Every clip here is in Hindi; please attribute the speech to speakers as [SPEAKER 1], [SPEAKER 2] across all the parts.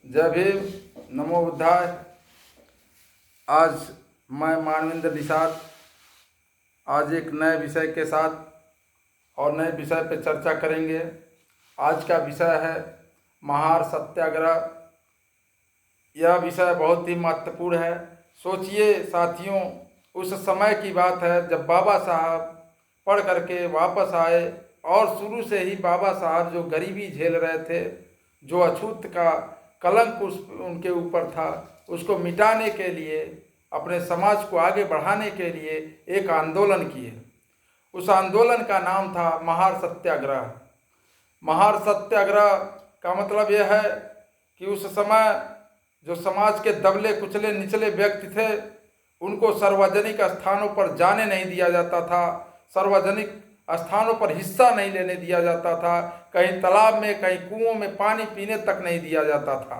[SPEAKER 1] जय भीम, नमो बुद्धाय। आज मैं मानवेंद्र निषाद आज एक नए विषय के साथ और नए विषय पर चर्चा करेंगे। आज का विषय है महार सत्याग्रह। यह विषय बहुत ही महत्वपूर्ण है। सोचिए साथियों, उस समय की बात है जब बाबा साहब पढ़ करके वापस आए और शुरू से ही बाबा साहब जो गरीबी झेल रहे थे, जो अछूत का कलंक उनके ऊपर था, उसको मिटाने के लिए, अपने समाज को आगे बढ़ाने के लिए एक आंदोलन किए। उस आंदोलन का नाम था महार सत्याग्रह। महार सत्याग्रह का मतलब यह है कि उस समय जो समाज के दबले कुचले निचले व्यक्ति थे, उनको सार्वजनिक स्थानों पर जाने नहीं दिया जाता था, सार्वजनिक स्थानों पर हिस्सा नहीं लेने दिया जाता था, कहीं तालाब में कहीं कुओं में पानी पीने तक नहीं दिया जाता था।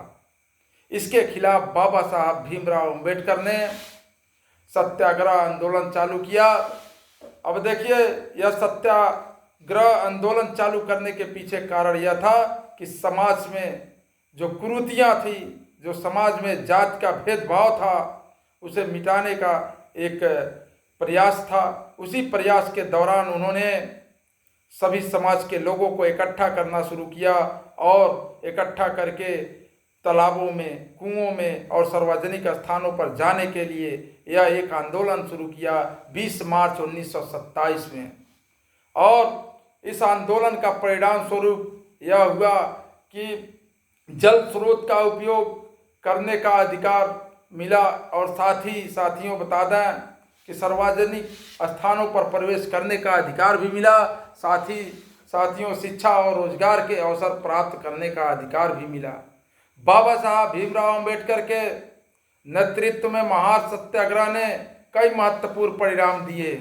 [SPEAKER 1] इसके खिलाफ बाबा साहब भीमराव अंबेडकर ने सत्याग्रह आंदोलन चालू किया। अब देखिए, यह सत्याग्रह आंदोलन चालू करने के पीछे कारण यह था कि समाज में जो कुरीतियाँ थी, जो समाज में जात का भेदभाव था, उसे मिटाने का एक प्रयास था। उसी प्रयास के दौरान उन्होंने सभी समाज के लोगों को इकट्ठा करना शुरू किया और इकट्ठा करके तालाबों में, कुओं में और सार्वजनिक स्थानों पर जाने के लिए यह एक आंदोलन शुरू किया 20 मार्च 1927 में। और इस आंदोलन का परिणाम स्वरूप यह हुआ कि जल स्रोत का उपयोग करने का अधिकार मिला और साथ ही साथियों बता दें कि सार्वजनिक स्थानों पर प्रवेश करने का अधिकार भी मिला। साथ ही साथियों शिक्षा और रोजगार के अवसर प्राप्त करने का अधिकार भी मिला। बाबा साहब भीमराव अंबेडकर के नेतृत्व में महार सत्याग्रह ने कई महत्वपूर्ण परिणाम दिए।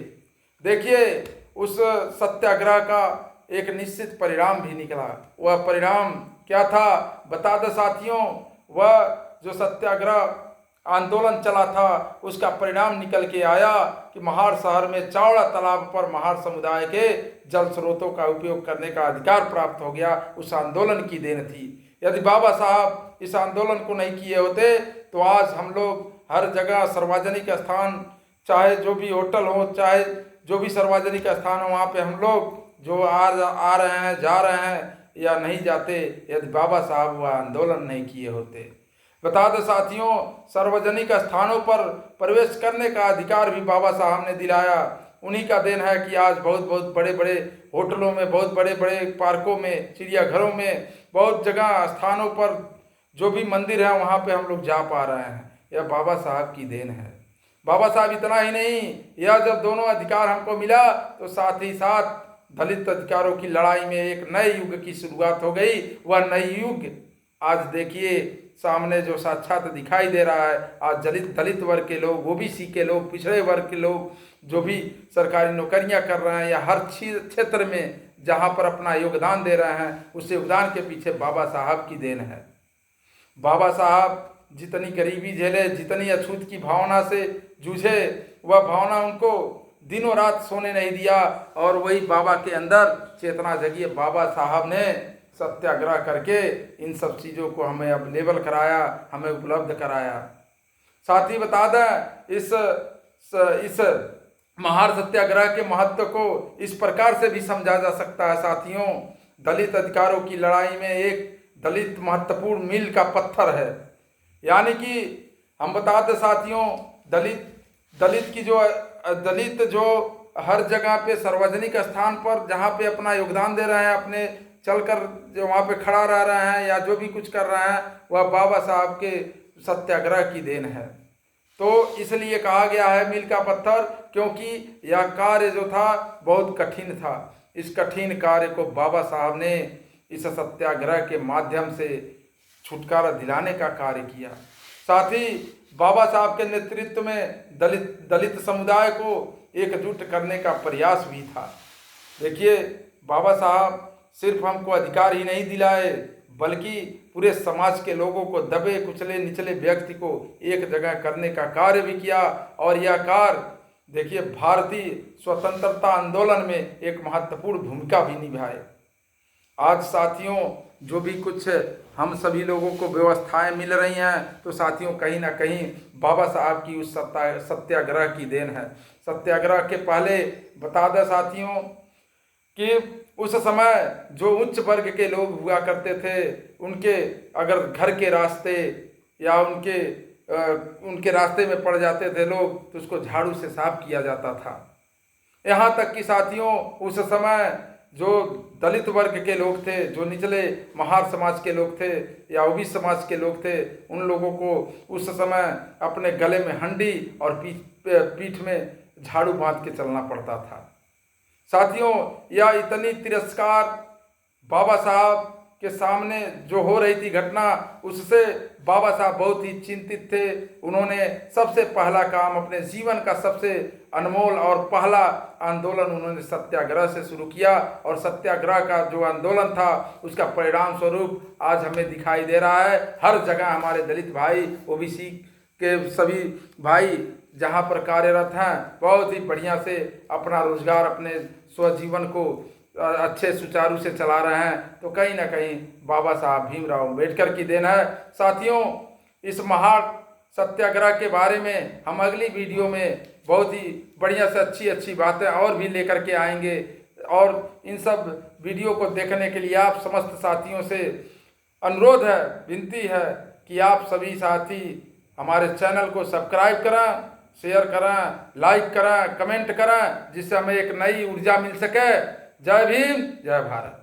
[SPEAKER 1] देखिए, उस सत्याग्रह का एक निश्चित परिणाम भी निकला। वह परिणाम क्या था बता दो साथियों। वह जो सत्याग्रह आंदोलन चला था, उसका परिणाम निकल के आया कि महार शहर में चौड़ा तालाब पर महार समुदाय के जल स्रोतों का उपयोग करने का अधिकार प्राप्त हो गया। उस आंदोलन की देन थी। यदि बाबा साहब इस आंदोलन को नहीं किए होते तो आज हम लोग हर जगह सार्वजनिक स्थान, चाहे जो भी होटल हो, चाहे जो भी सार्वजनिक स्थान हो, वहाँ पे हम लोग जो आ रहे हैं, जा रहे हैं या नहीं जाते, यदि बाबा साहब वह आंदोलन नहीं किए होते। बता दो साथियों, सार्वजनिक स्थानों पर प्रवेश करने का अधिकार भी बाबा साहब ने दिलाया। उन्हीं का देन है कि आज बहुत बहुत बड़े बड़े होटलों में, बहुत बड़े बड़े पार्कों में, चिड़ियाघरों में, बहुत जगह स्थानों पर जो भी मंदिर है वहाँ पे हम लोग जा पा रहे हैं। यह बाबा साहब की देन है। बाबा साहब इतना ही नहीं, यह जब दोनों अधिकार हमको मिला तो साथ ही साथ दलित अधिकारों की लड़ाई में एक नए युग की शुरुआत हो गई। वह नई युग आज देखिए सामने जो साक्षात दिखाई दे रहा है। आज दलित वर्ग के लोग, ओबीसी के लोग, पिछड़े वर्ग के लोग जो भी सरकारी नौकरियां कर रहे हैं या हर क्षेत्र में जहां पर अपना योगदान दे रहे हैं, उस योगदान के पीछे बाबा साहब की देन है। बाबा साहब जितनी गरीबी झेले, जितनी अछूत की भावना से जूझे, वह भावना उनको दिनों रात सोने नहीं दिया और वही बाबा के अंदर चेतना जगी। बाबा साहब ने सत्याग्रह करके इन सब चीज़ों को हमें अवेलेबल कराया, हमें उपलब्ध कराया। साथ ही बता दें, इस महार सत्याग्रह के महत्व को इस प्रकार से भी समझा जा सकता है साथियों। दलित अधिकारों की लड़ाई में एक दलित महत्वपूर्ण मील का पत्थर है। यानी कि हम बता दें साथियों, दलित जो हर जगह पे सार्वजनिक स्थान पर जहाँ पे अपना योगदान दे रहे हैं, अपने चलकर जो वहाँ पे खड़ा रह रहे हैं या जो भी कुछ कर रहे हैं, वह बाबा साहब के सत्याग्रह की देन है। तो इसलिए कहा गया है मील का पत्थर, क्योंकि यह कार्य जो था बहुत कठिन था। इस कठिन कार्य को बाबा साहब ने इस सत्याग्रह के माध्यम से छुटकारा दिलाने का कार्य किया। साथ ही बाबा साहब के नेतृत्व में दलित समुदाय को एकजुट करने का प्रयास भी था। देखिए, बाबा साहब सिर्फ हमको अधिकार ही नहीं दिलाए, बल्कि पूरे समाज के लोगों को, दबे कुचले निचले व्यक्ति को एक जगह करने का कार्य भी किया। और यह कार्य देखिए भारतीय स्वतंत्रता आंदोलन में एक महत्वपूर्ण भूमिका भी निभाए। आज साथियों, जो भी कुछ हम सभी लोगों को व्यवस्थाएं मिल रही हैं, तो साथियों कहीं ना कहीं बाबा साहब की उस सत्याग्रह की देन है। सत्याग्रह के पहले बता दें साथियों कि उस समय जो उच्च वर्ग के लोग हुआ करते थे, उनके अगर घर के रास्ते या उनके रास्ते में पड़ जाते थे लोग, तो उसको झाड़ू से साफ किया जाता था। यहाँ तक कि साथियों उस समय जो दलित वर्ग के लोग थे, जो निचले महार समाज के लोग थे या ओबीसी समाज के लोग थे, उन लोगों को उस समय अपने गले में हंडी और पीठ में झाड़ू बांध के चलना पड़ता था। साथियों यह इतनी तिरस्कार बाबा साहब के सामने जो हो रही थी घटना, उससे बाबा साहब बहुत ही चिंतित थे। उन्होंने सबसे पहला काम, अपने जीवन का सबसे अनमोल और पहला आंदोलन उन्होंने सत्याग्रह से शुरू किया, और सत्याग्रह का जो आंदोलन था उसका परिणाम स्वरूप आज हमें दिखाई दे रहा है। हर जगह हमारे दलित भाई, ओबीसी के सभी भाई जहाँ पर कार्यरत हैं, बहुत ही बढ़िया से अपना रोजगार, अपने स्वजीवन को अच्छे सुचारू से चला रहे हैं। तो कहीं ना कहीं बाबा साहब भीमराव अम्बेडकर की देन है। साथियों इस महान सत्याग्रह के बारे में हम अगली वीडियो में बहुत ही बढ़िया से अच्छी बातें और भी लेकर के आएंगे, और इन सब वीडियो को देखने के लिए आप समस्त साथियों से अनुरोध है, विनती है कि आप सभी साथी हमारे चैनल को सब्सक्राइब करें, शेयर करें, लाइक करें, कमेंट करें, जिससे हमें एक नई ऊर्जा मिल सके। जय भीम, जय भारत।